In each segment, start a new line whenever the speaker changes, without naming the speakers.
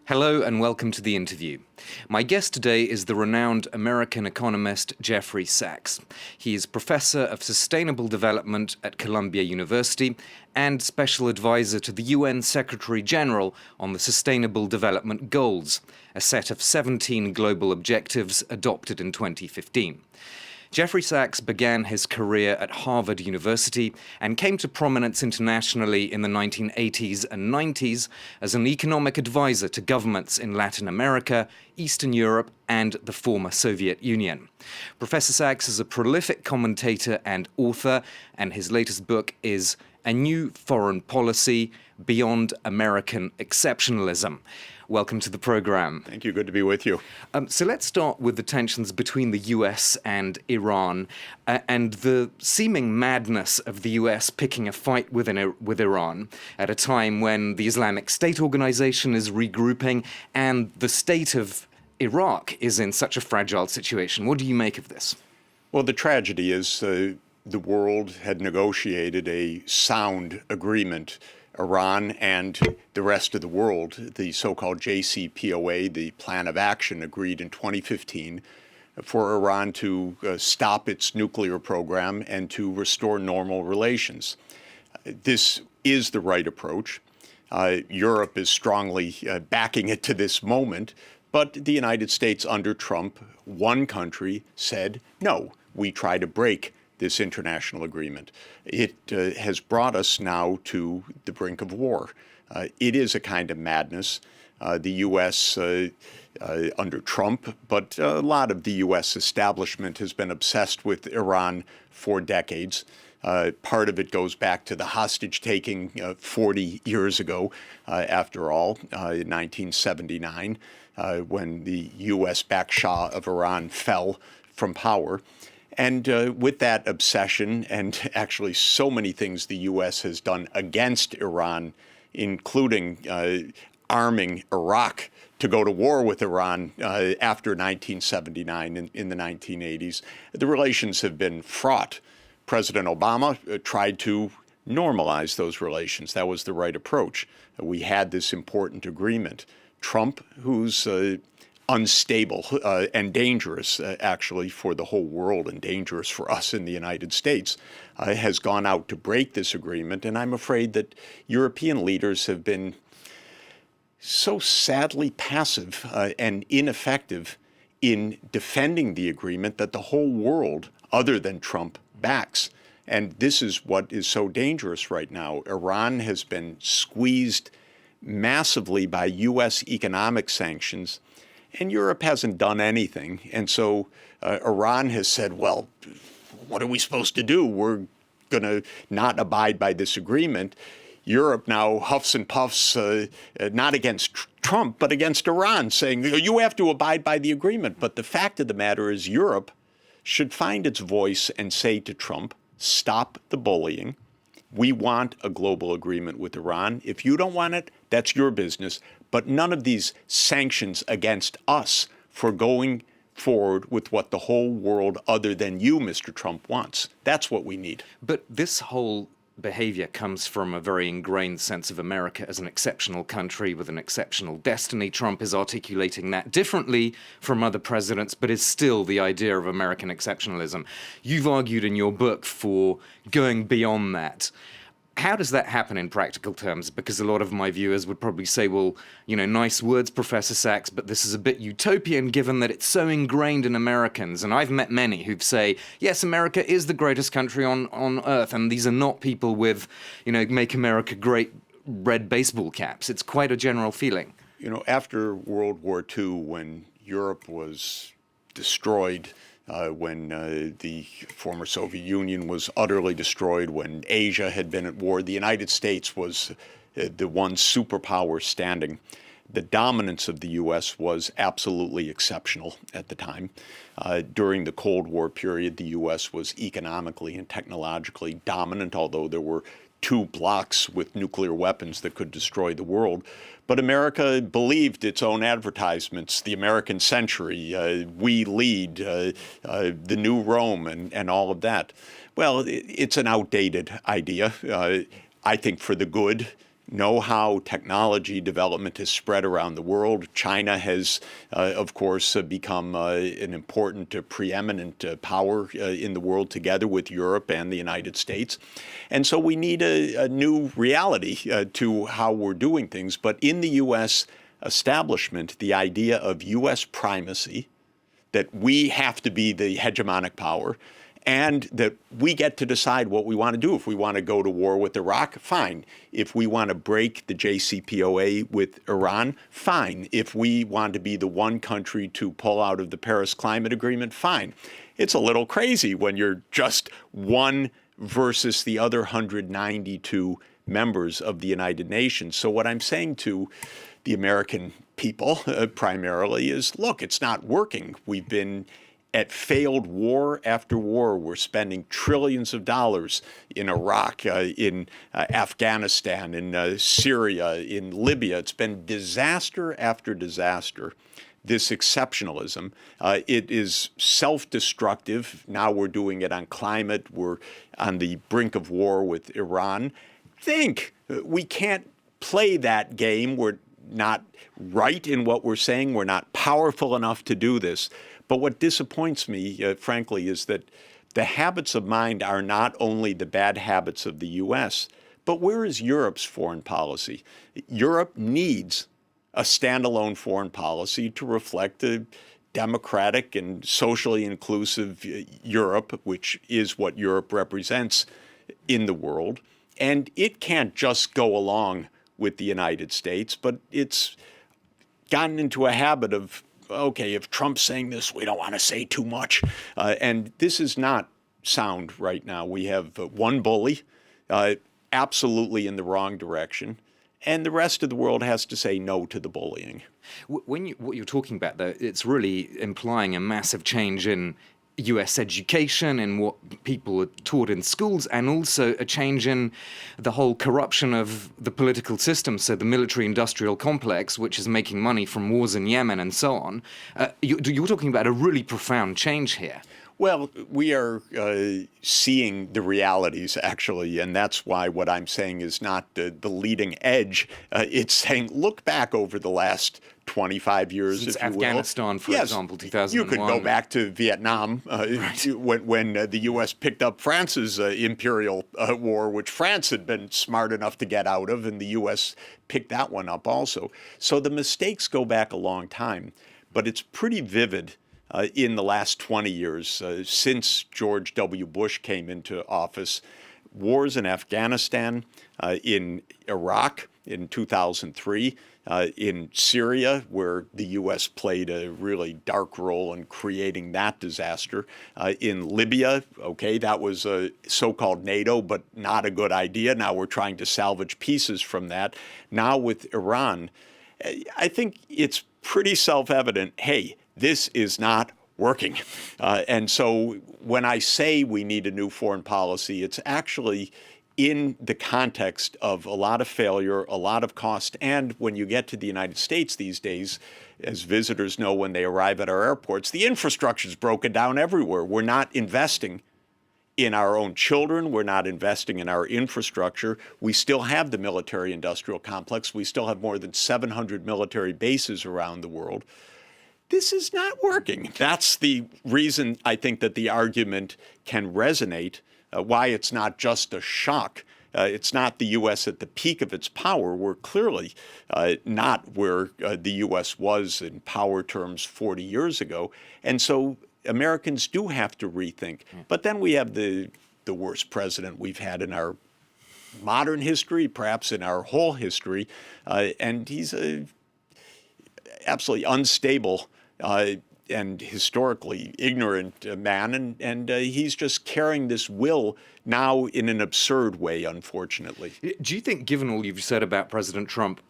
Hello and welcome to the interview. My guest today is the renowned American economist Jeffrey Sachs. He is Professor of Sustainable Development at Columbia University and Special Advisor to the UN Secretary General on the Sustainable Development Goals, a set of 17 global objectives adopted in 2015. Jeffrey Sachs began his career at Harvard University and came to prominence internationally in the 1980s and 90s as an economic advisor to governments in Latin America, Eastern Europe, and the former Soviet Union. Professor Sachs is a prolific commentator and author, and his latest book is A New Foreign Policy Beyond American Exceptionalism. Welcome to the program.
Thank you. Good to be with you.
So let's start with the tensions between the US and Iran and the seeming madness of the US picking a fight with Iran at a time when the Islamic State organization is regrouping and the state of Iraq is in such a fragile situation. What do you make of this?
Well, the tragedy is the world had negotiated a sound agreement. Iran and the rest of the world, the so-called JCPOA, the Plan of Action agreed in 2015 for Iran to stop its nuclear program and to restore normal relations. This is the right approach. Europe is strongly backing it to this moment, but the United States under Trump, one country said, no, we try to break this international agreement. It has brought us now to the brink of war. It is a kind of madness. The U.S. Under Trump, but a lot of the U.S. establishment has been obsessed with Iran for decades. Part of it goes back to the hostage-taking 40 years ago, after all, in 1979, when the U.S.-backed Shah of Iran fell from power. And with that obsession, and actually so many things the U.S. has done against Iran, including arming Iraq to go to war with Iran after 1979 in the 1980s, the relations have been fraught. President Obama tried to normalize those relations. That was the right approach. We had this important agreement. Trump, who's unstable and dangerous, actually, for the whole world and dangerous for us in the United States, has gone out to break this agreement. And I'm afraid that European leaders have been so sadly passive and ineffective in defending the agreement that the whole world, other than Trump, backs. And this is what is so dangerous right now. Iran has been squeezed massively by U.S. economic sanctions, and Europe hasn't done anything. And so Iran has said, well, what are we supposed to do? We're going to not abide by this agreement. Europe now huffs and puffs, not against Trump, but against Iran, saying, you have to abide by the agreement. But the fact of the matter is Europe should find its voice and say to Trump, stop the bullying. We want a global agreement with Iran. If you don't want it, that's your business. But none of these sanctions against us for going forward with what the whole world other than you, Mr. Trump, wants. That's what we need.
But this whole behavior comes from a very ingrained sense of America as an exceptional country with an exceptional destiny. Trump is articulating that differently from other presidents, but is still the idea of American exceptionalism. You've argued in your book for going beyond that. How does that happen in practical terms? Because a lot of my viewers would probably say, well, nice words, Professor Sachs, but this is a bit utopian given that it's so ingrained in Americans. And I've met many who've say, yes, America is the greatest country on earth. And these are not people with, make America great red baseball caps. It's quite a general feeling.
After World War II, when Europe was destroyed, when the former Soviet Union was utterly destroyed, when Asia had been at war, the United States was the one superpower standing. The dominance of the U.S. was absolutely exceptional at the time. During the Cold War period, the U.S. was economically and technologically dominant, although there were two blocks with nuclear weapons that could destroy the world. But America believed its own advertisements, the American century, we lead, the new Rome, and all of that. Well, it's an outdated idea, I think for the good, know how technology development has spread around the world. China has, of course, become an important, preeminent power in the world together with Europe and the United States. And so we need a new reality to how we're doing things. But in the U.S. establishment, the idea of U.S. primacy, that we have to be the hegemonic power, and that we get to decide what we want to do. If we want to go to war with Iraq, fine. If we want to break the JCPOA with Iran, fine. If we want to be the one country to pull out of the Paris Climate Agreement, fine. It's a little crazy when you're just one versus the other 192 members of the United Nations. So what I'm saying to the American people primarily is, look, it's not working. We've been at failed war after war. We're spending trillions of dollars in Iraq, in Afghanistan, in Syria, in Libya. It's been disaster after disaster. This exceptionalism, it is self-destructive. Now we're doing it on climate. We're on the brink of war with Iran. We can't play that game. We're not right in what we're saying. We're not powerful enough to do this. But what disappoints me, frankly, is that the habits of mind are not only the bad habits of the U.S., but where is Europe's foreign policy? Europe needs a standalone foreign policy to reflect a democratic and socially inclusive Europe, which is what Europe represents in the world. And it can't just go along with the United States, but it's gotten into a habit of, okay, if Trump's saying this, we don't want to say too much. And this is not sound right now. We have one bully, absolutely in the wrong direction, and the rest of the world has to say no to the bullying.
What you're talking about, though, it's really implying a massive change in US education and what people are taught in schools, and also a change in the whole corruption of the political system, so the military-industrial complex, which is making money from wars in Yemen and so on. You're talking about a really profound change here.
Well, we are seeing the realities, actually, and that's why what I'm saying is not the leading edge. It's saying, look back over the last 25 years,
Since
if you
Afghanistan,
will.
for example, 2001.
You could go back to Vietnam when the U.S. picked up France's imperial war, which France had been smart enough to get out of, and the U.S. picked that one up also. So the mistakes go back a long time, but it's pretty vivid in the last 20 years, since George W. Bush came into office. Wars in Afghanistan, in Iraq in 2003, in Syria, where the U.S. played a really dark role in creating that disaster. In Libya, okay, that was a so-called NATO, but not a good idea. Now we're trying to salvage pieces from that. Now with Iran, I think it's pretty self-evident, hey, this is not working. And so when I say we need a new foreign policy, it's actually in the context of a lot of failure, a lot of cost. And when you get to the United States these days, as visitors know when they arrive at our airports, the infrastructure is broken down everywhere. We're not investing in our own children. We're not investing in our infrastructure. We still have the military-industrial complex. We still have more than 700 military bases around the world. This is not working. That's the reason I think that the argument can resonate, why it's not just a shock. It's not the U.S. at the peak of its power. We're clearly not where the U.S. was in power terms 40 years ago. And so Americans do have to rethink. But then we have the worst president we've had in our modern history, perhaps in our whole history. And he's a absolutely unstable and historically ignorant man, and he's just carrying this will now in an absurd way, unfortunately.
Do you think, given all you've said about President Trump,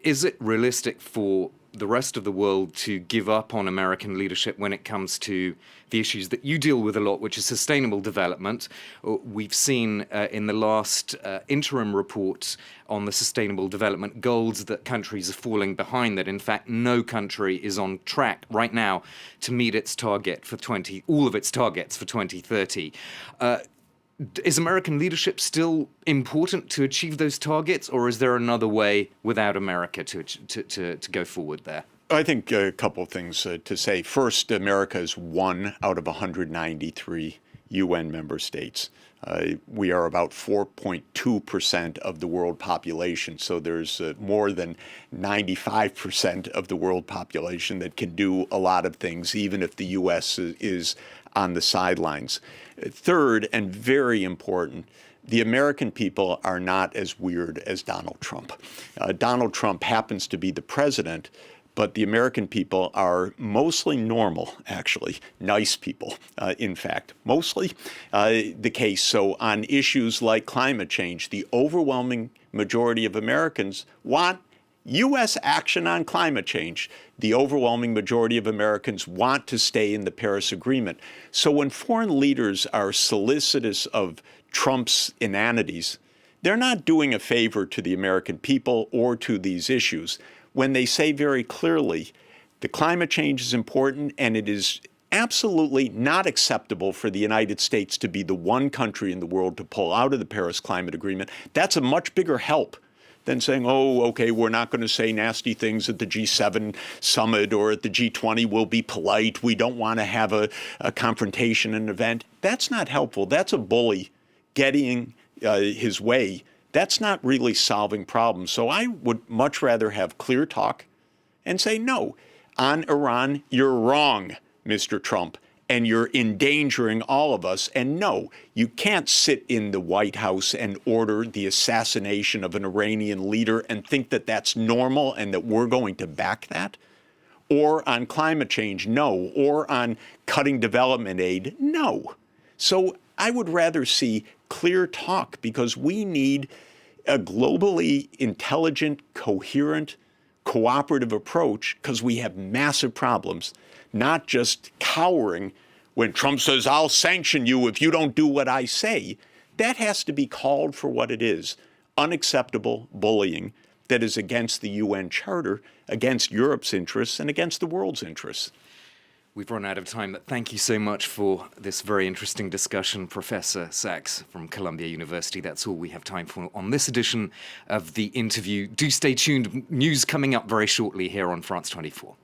is it realistic for the rest of the world to give up on American leadership when it comes to the issues that you deal with a lot, which is sustainable development? We've seen in the last interim report on the sustainable development goals that countries are falling behind, that in fact no country is on track right now to meet its target for all of its targets for 2030. Is American leadership still important to achieve those targets, or is there another way without America to go forward there?
I think a couple of things to say. First, America is one out of 193 UN member states. We are about 4.2% of the world population, so there's more than 95% of the world population that can do a lot of things, even if the U.S. is on the sidelines. Third, and very important, the American people are not as weird as Donald Trump. Donald Trump happens to be the president, but the American people are mostly normal, actually, nice people, in fact, mostly the case. So on issues like climate change, the overwhelming majority of Americans want U.S. action on climate change. The overwhelming majority of Americans want to stay in the Paris Agreement. So when foreign leaders are solicitous of Trump's inanities, they're not doing a favor to the American people or to these issues when they say very clearly the climate change is important and it is absolutely not acceptable for the United States to be the one country in the world to pull out of the Paris Climate Agreement. That's a much bigger help than saying, oh, okay, we're not going to say nasty things at the G7 summit or at the G20. We'll be polite. We don't want to have a confrontation, an event. That's not helpful. That's a bully getting his way. That's not really solving problems. So I would much rather have clear talk and say, no, on Iran, you're wrong, Mr. Trump, and you're endangering all of us. And no, you can't sit in the White House and order the assassination of an Iranian leader and think that that's normal and that we're going to back that. Or on climate change, no. Or on cutting development aid, no. So I would rather see clear talk, because we need a globally intelligent, coherent, cooperative approach, because we have massive problems, not just cowering when Trump says, I'll sanction you if you don't do what I say. That has to be called for what it is: unacceptable bullying that is against the UN Charter, against Europe's interests, and against the world's interests.
We've run out of time, but thank you so much for this very interesting discussion, Professor Sachs from Columbia University. That's all we have time for on this edition of The Interview. Do stay tuned. News coming up very shortly here on France 24.